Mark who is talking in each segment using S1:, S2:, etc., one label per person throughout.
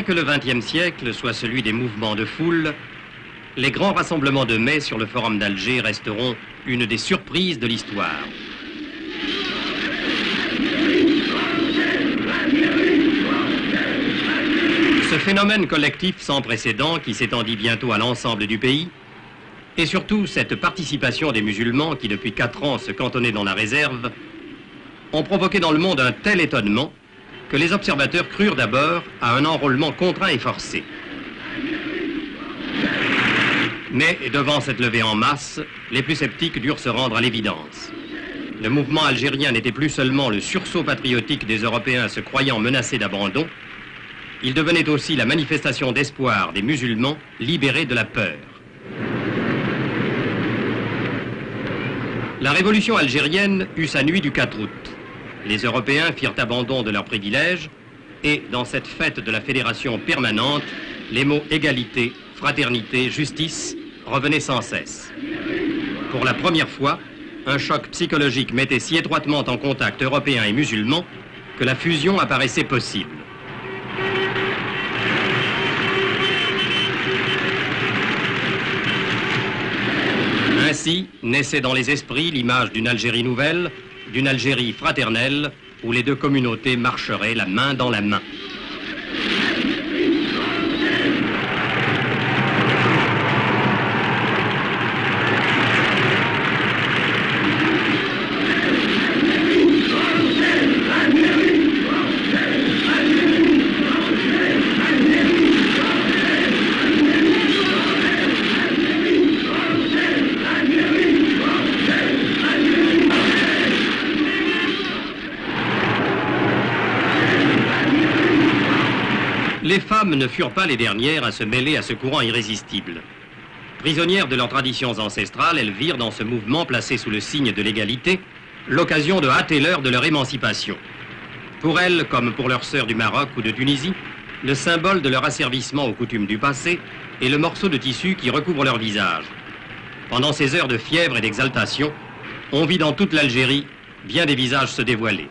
S1: Bien que le XXe siècle soit celui des mouvements de foule, les grands rassemblements de mai sur le Forum d'Alger resteront une des surprises de l'histoire. Ce phénomène collectif sans précédent qui s'étendit bientôt à l'ensemble du pays, et surtout cette participation des musulmans qui depuis 4 ans se cantonnaient dans la réserve, ont provoqué dans le monde un tel étonnement que les observateurs crurent d'abord à un enrôlement contraint et forcé. Mais devant cette levée en masse, les plus sceptiques durent se rendre à l'évidence. Le mouvement algérien n'était plus seulement le sursaut patriotique des Européens se croyant menacés d'abandon, il devenait aussi la manifestation d'espoir des musulmans libérés de la peur. La révolution algérienne eut sa nuit du 4 août. Les Européens firent abandon de leurs privilèges et, dans cette fête de la fédération permanente, les mots égalité, fraternité, justice revenaient sans cesse. Pour la première fois, un choc psychologique mettait si étroitement en contact européens et musulmans que la fusion apparaissait possible. Ainsi naissait dans les esprits l'image d'une Algérie nouvelle, d'une Algérie fraternelle, où les deux communautés marcheraient la main dans la main. Les femmes ne furent pas les dernières à se mêler à ce courant irrésistible. Prisonnières de leurs traditions ancestrales, elles virent dans ce mouvement placé sous le signe de l'égalité l'occasion de hâter l'heure de leur émancipation. Pour elles, comme pour leurs sœurs du Maroc ou de Tunisie, le symbole de leur asservissement aux coutumes du passé est le morceau de tissu qui recouvre leur visage. Pendant ces heures de fièvre et d'exaltation, on vit dans toute l'Algérie bien des visages se dévoiler.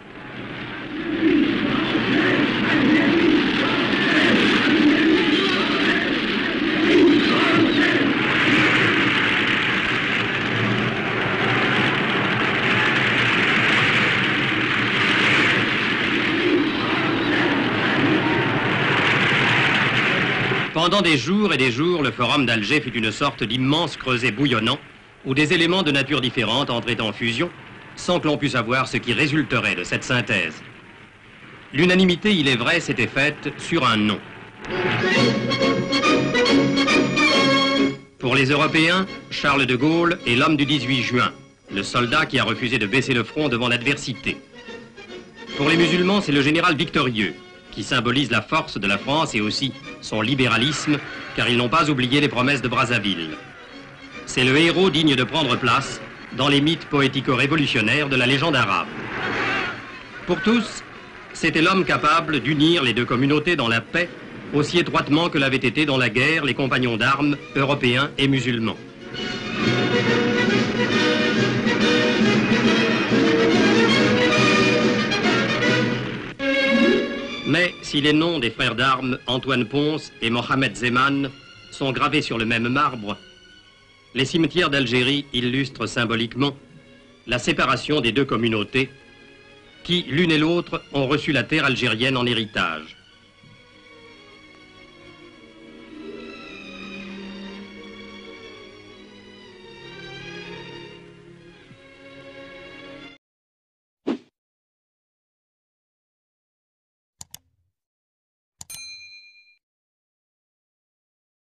S1: Pendant des jours et des jours, le Forum d'Alger fut une sorte d'immense creuset bouillonnant où des éléments de nature différente entraient en fusion sans que l'on pût savoir ce qui résulterait de cette synthèse. L'unanimité, il est vrai, s'était faite sur un nom. Pour les Européens, Charles de Gaulle est l'homme du 18 juin, le soldat qui a refusé de baisser le front devant l'adversité. Pour les musulmans, c'est le général victorieux, qui symbolise la force de la France et aussi son libéralisme, car ils n'ont pas oublié les promesses de Brazzaville. C'est le héros digne de prendre place dans les mythes poético-révolutionnaires de la légende arabe. Pour tous, c'était l'homme capable d'unir les deux communautés dans la paix aussi étroitement que l'avaient été dans la guerre les compagnons d'armes européens et musulmans. Mais si les noms des frères d'armes Antoine Ponce et Mohamed Zeman sont gravés sur le même marbre, les cimetières d'Algérie illustrent symboliquement la séparation des deux communautés qui, l'une et l'autre, ont reçu la terre algérienne en héritage.